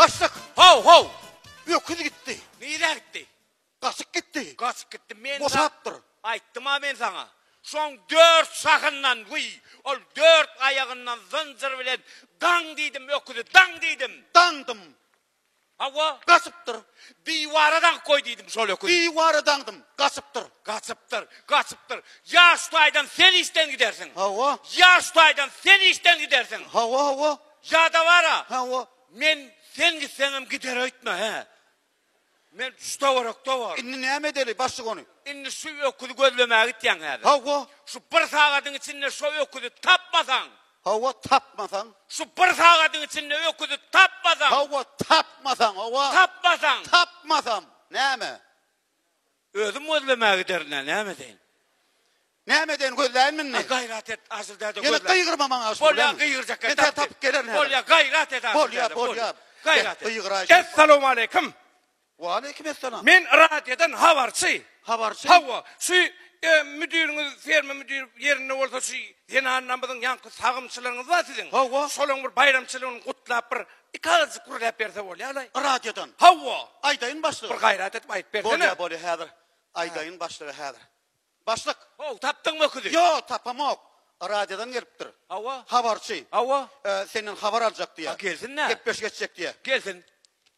Başlık. Hov. Öküz gitti. Neyre gitti? Kasık gitti. Kasıp gitti. Men Boşaptır. Ayttım ha men sana. Son 4 sakından ol 4 ayağından zıncır bilen dang dedim öküzü dang dedim. Dangdım. Hava Kasıptır. divaradan koy dedim sol öküzü. Divarı dangdım. Kasıptır. Kaçıptır. Yaş taydan sen işten gidersin. Hava. Yaş taydan sen işten gidersin. Hava. Ya da var ha. Hava. Men sen gitsenim gider ötme he. Men usta var. İnni ne medeli başlık onu. İnni şu öküzü gözlemeye gittiyen hadi. Hava. Şu bir saatin içinde şu öküzü tapmasan. Hava tapmasan. Şu bir saatin içinde öküzü tapmasan. Hava tapmasan. Hava. Tapmasan. Tapmasam. Ne mi? Özüm gözlemeye giderine ne mi deyin? Ne medeni gözleyin mi ne? Gayret et asıl dedi Yine gözle. kıyırma bana asıl. Bolya kıyıracak. Ben de tap gelen her. Bolya gayret et asıl dedi. Bolya. Gayret et. Kıyıracak. Esselamu aleyküm. Ve aleyküm esselam. Men radyodan havarçı. Havarçı. Hava. Şu müdürünüz, firma müdür yerine olsa şu yeni anlamının yankı sağımçılığınız var sizin. Hava. Solun bir bayramçılığını kutlap bir ikazı kurulap berse ol ya. Radyodan. Hava. Aydayın başlığı. Bir gayret et bayit bersene. Bolya hadır. Aydayın başlığı hadır. Başlık. Taptın mı öküzü? Yo tapamok. Radyodan geliptir. Hava. Havarçı. Hava. Senin haber alacak diye. Gelsin ne? Hep peş geçecek diye. Gelsin.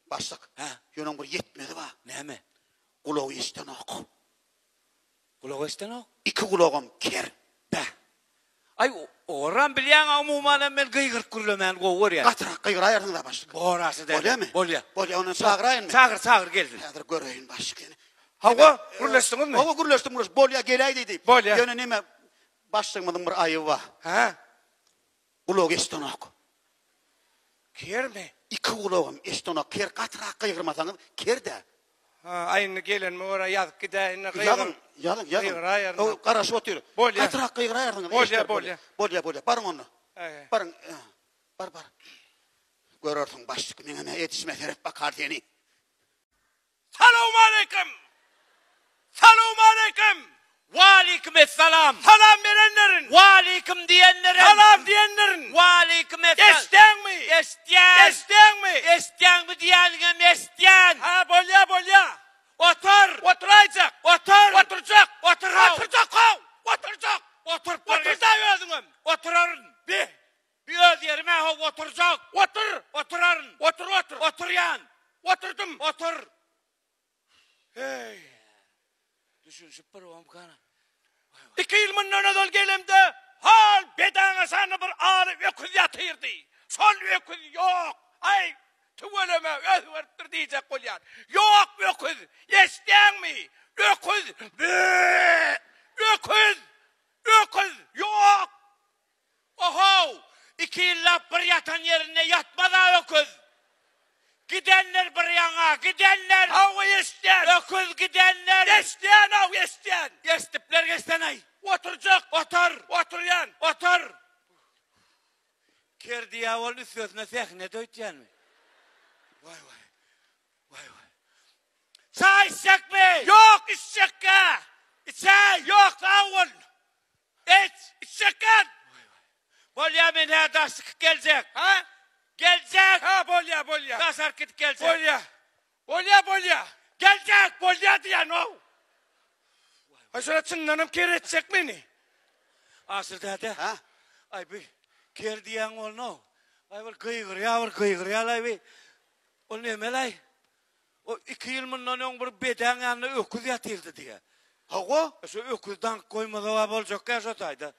Başlık. Yönün bir yetmedi va. Ne mi? Kulağı işten ok. Kulağı işten ok. İki kulağım ker. Be. Ay oran bilyan umuman men gıygır kurlemen goğur ya. Katıra kıyıra ayırdın da başlık. Orası da. Bolya mı? Bolya. Bolya onu çağırayın mı? Çağır gelsin. Hadır göreyim başlık. Hava. Kurleştiniz mi? Hava gürleştim. Bolya geleydi. Bolya. Yönü neme başlığımın bir ayı var. Ha? Kulağı işten ok. Ker mi? İki kulağım işten ok. Ker katıra kıyırmasanız ker de. Aynı gelen mi oraya yazık gideyim. Yalın. Kıyıra ayırdın. O karaşı oturuyor. Bolya. Katıra kıyıra ayırdın. Bolya. Barın onu. Evet. Barın. Bar. Görürsün başlık. Mene yetişmez herif bakar diyeni. Selamu aleyküm. Ve aleykümselam. Salam verenlerin. Ve aleyküm diyenlerin. Salam diyenlerin. Ve aleykümselam. Esten mi? Esten mi diyelim esten. Ha bolya. Otur. Oturacak. Oturacak. Otur da özüm. Oturarın. Bir öz yerime oturacak. Oturarın. Otur. Oturyan. Oturdum. Otur. Hey. Düşün süper oğlum kana. 2 yıl mından dol gelimde hal bedana sana bir ağrı öküz yatırdı. Sol öküz yok. Ay tuvaleme özverttir diyecek kolyan. Yok öküz. Esten mi? Öküz. Öküz. Yok. Oho! 2 yıllar bir yatan yerine yatmadan öküz. Gidenler bir yana, gidenler. Hava esten. Öküz gidenler. Esten. Yestipler geçten ay. Oturacak. Otur. Oturuyan. Otur. Kerdi yavolun sözüne sekne döytyen mi? Vay. Çay içecek mi? Yok içecek. İçey. Yok avul. İçecek. Bolya men her daşık gelecek. Ha? Gelecek. Ha bolya. Daş hareket gelecek. Bolya. Gelecek bolya diyen o. Aşağı çınlanım kere edecek beni. Asıl dede. Ha? Ay bir ker diyen ol no. Ay bir kıygır ya lay bir. O ne melay? O 2 yıl mından bir beden yanına öküz yatırdı diye. Hava? Şu öküzden koymada var olacak ya şu tayda.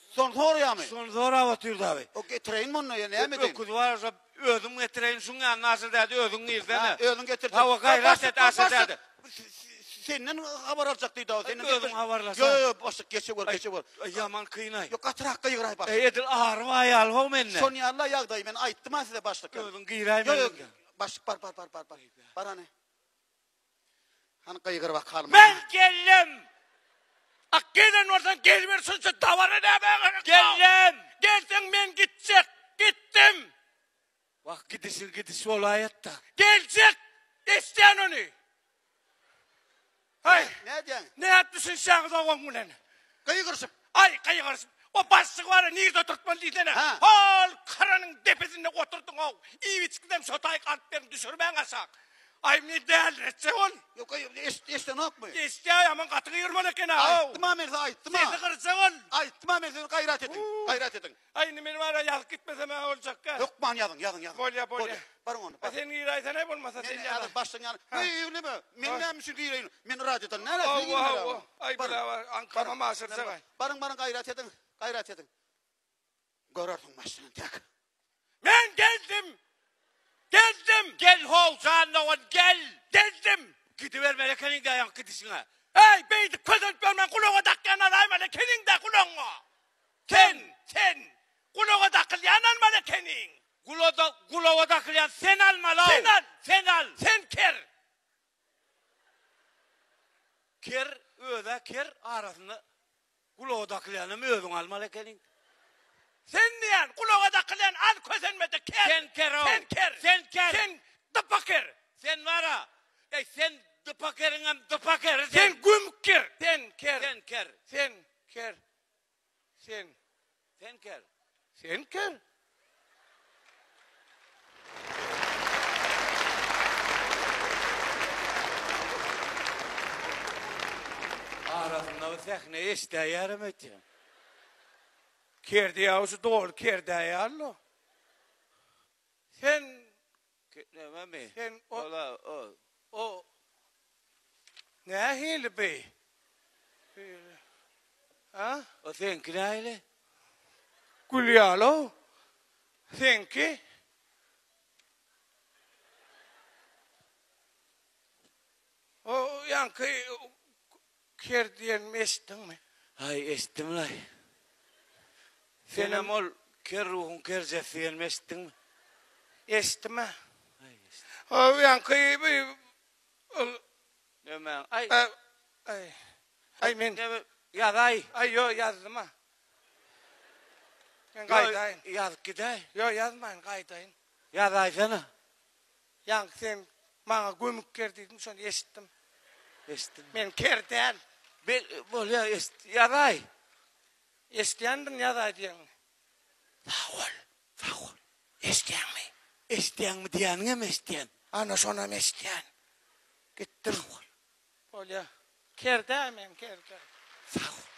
Son soruya mı? Son zora batırdı abi. O getireyin mi onu ya? Ne mi deyin? Öküz var özüm getireyin şunu yanına asıl dede özün izlene. Özün getirdi. Hava gayret et asıl dede. Senin haber alacaktıydı o. Senin Özüm haberlasana. Yo başlık geçe var. Yaman kıynay. Yok atrak kıyıray başlık. Edil ağır var ayal ho menne. Son yarla yağdayım ben ayıttım ha size başlık. Özün kıyray Yo men. başlık bar. Bana ne? Hani kıyıgır bakalım. Ben geldim. Akgelen oradan gelmiyorsun şu davarı ne ben? Geldim. Geldin ben gittim. Bak gidişi ol hayatta. Gelecek. İsteyen onu. Hay. Ne diyorsun? Ne yapmışsın şahıs oğlan ulan? Kıyıgırsın. Ay kayıgarsın. O başlık var nerede oturtmalı diyene. Ha. Hal karanın tepesinde oturdun o. İyi içkiden sotay kalplerini düşürmen asak. Ay mi değerli etse ol. Yok işte ne yapmıyor? İşte ayamın katını yırmalı kena. Ayıttım Ahmet ayıttım ha. Sesi kırsa ol. Ayıttım Ahmet gayret edin. Gayret edin. Ay benim ara yazık gitmesem ha olacak ha. Yok man yadın. Bolya. Barın onu. Ha sen iyi aysan hep olmasa sen yana. Yani baştan yani. Öyle mi? Men ne misin diyeyim? Men radyodan ne Allah. Ay bula var. Ankama masırsa var. Barın gayret edin. Gayret edin. Görürsün başını tek. Ben geldim. Gel hol canına gel. Geldim. Gidiver melekenin de ayak gidişine. Ey beydi kızın görmen kulağına dakyan alayım melekenin de kulağına. Sen. Kulağına dakyan melekenin. Kulağına dakılayan sen alma la. Sen al. Sen ker. Ker arasında kulağına dakılayanı mı ödün alma lekenin? Sen diyen kulağına dakyan al közenmede ker. Sen ker o. Sen dıpaker. Sen var ha. Sen dıpakerin hem dıpaker. Sen gümker. Sen ker. Arasında o sahne işte yarım etti. Kerdi yavusu doğru kerdi ayarlı. Sen o ne hili bey? Ha? O senki ne öyle? Gulyalo. Senki? O yankı kerdiyen mestin mi? Ay estim lay. Senem ol ker ruhun ker cefiyen mestin mi? Estime. Ay estim. O yankı Hemen ay. Ay men. Ya day. Ay yo yazdım ha. Gaydayın. Yaz giday. Yo yazmayın gaydayın. Ya day sana. Yank sen bana gümük kerdiydin sonra estim. Estim. Men kerden. Bol ya day. Estiyandın ya da diyen. Sağ ol. İsteyen mi? İsteyen mi diyen mi isteyen? Ana sonra mı isteyen? Gittim. Böyle. Kerde men kerde. Sağ ol.